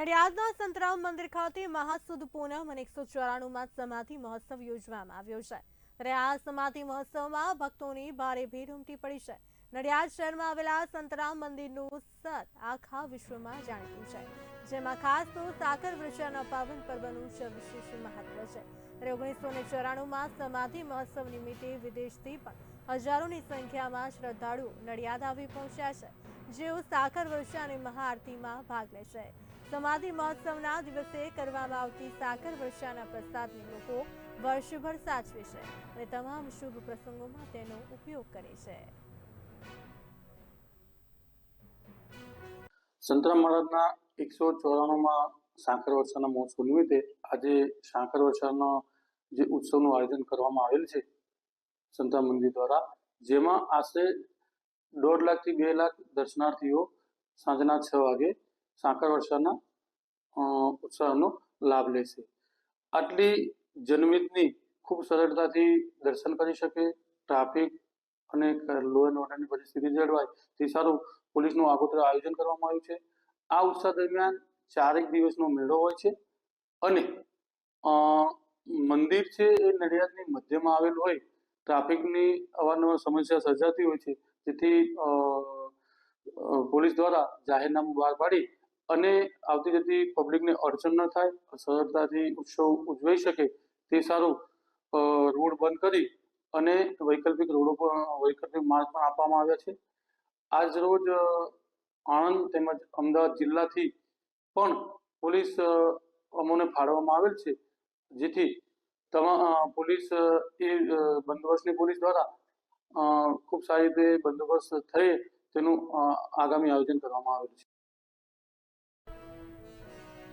નડિયાદના સંતરામ મંદિર ખાતે મહાસુદ પૂનમ અને 194માં સમાધિ મહોત્સવ યોજવામાં આવ્યો છે। ત્યારે આ સમાધિ મહોત્સવમાં ભક્તોની ભારે ભીડ ઉમટી પડી છે। નડિયાદ શહેરમાં આવેલા સંતરામ મંદિરનું સત આખા વિશ્વમાં જાણીતું છે, જેમાં ખાસ તો સાકર વૃષાના પાવન પર્વનું જ વિશેષ મહત્વ છે। ત્યારે 1994માં સમાધિ મહોત્સવ નિમિત્તે વિદેશથી પણ હજારોની સંખ્યામાં શ્રદ્ધાળુઓ નડિયાદ આવી પહોંચ્યા છે, જેઓ સાકર વર્ષા અને મહાઆરતીમાં ભાગ લેશે। સમાધિ મહોત્સવના દિવસે કરવામાં આવતી સાકર વર્ષાના પ્રસાદને લોકો વર્ષભર સાચવે છે અને તમામ શુભ પ્રસંગોમાં તેનો ઉપયોગ કરે છે। સંતરામ મહારાજના 194માં સાકર વર્ષાના મહોત્સવ નિમિત્તે આજે સાકર વર્ષાનો જે ઉત્સવનું આયોજન કરવામાં આવેલ છે સંતરામ મંદિર દ્વારા, જેમાં આશરે 1.5 લાખથી 2 લાખ દર્શનાર્થીઓ સાંજના 6 વાગે સાકર વર્ષાના ઉત્સવનો લાભ લેશે। આટલી જનમેદની ખૂબ સરળતાથી દર્શન કરી શકે, ટ્રાફિક અને લો એન્ડ ઓર્ડરની પરિસ્થિતિ જળવાય તે સારું પોલીસનું આગોતરા આયોજન કરવામાં આવ્યું છે। આ ઉત્સવ દરમિયાન 4 દિવસનો મેળો હોય છે અને મંદિર છે એ નડિયાદની મધ્યમાં આવેલ હોય, ટ્રાફિકની અવારનવાર સમસ્યા સર્જાતી હોય છે, જેથી પોલીસ દ્વારા જાહેરનામું બહાર પાડી અને આવતી જતી પબ્લિકને અડચણ ન થાય, સરળતાથી ઉત્સવ ઉજવાઈ શકે તે સારું રોડ બંધ કરી અને વૈકલ્પિક રોડો પર વૈકલ્પિક માર્ગ પણ આપવામાં આવ્યા છે। આજ રોજ આણંદ તેમજ અમદાવાદ જિલ્લાથી પણ પોલીસ અમોને ફાળવવામાં આવેલ છે, જેથી પોલીસ એ બંદોબસ્તની પોલીસ દ્વારા ખૂબ સારી રીતે બંદોબસ્ત થઈ તેનું આગામી આયોજન કરવામાં આવેલ છે।